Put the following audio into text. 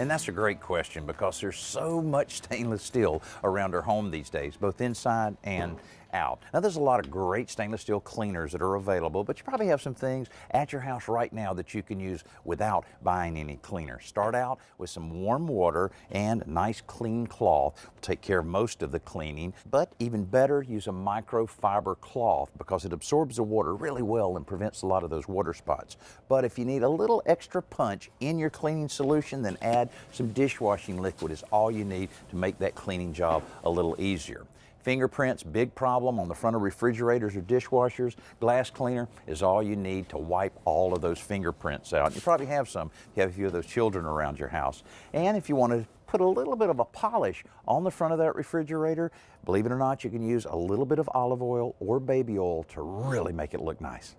And that's a great question because there's so much stainless steel around our home these days, both inside and out. Now, there's a lot of great stainless steel cleaners that are available, but you probably have some things at your house right now that you can use without buying any cleaner. Start out with some warm water and nice clean cloth. Will take care of most of the cleaning, but even better, use a microfiber cloth because it absorbs the water really well and prevents a lot of those water spots. But if you need a little extra punch in your cleaning solution, then add some dishwashing liquid is all you need to make that cleaning job a little easier. Fingerprints, big problem on the front of refrigerators or dishwashers. Glass cleaner is all you need to wipe all of those fingerprints out. You probably have some if you have a few of those children around your house. And if you want to put a little bit of a polish on the front of that refrigerator, believe it or not, you can use a little bit of olive oil or baby oil to really make it look nice.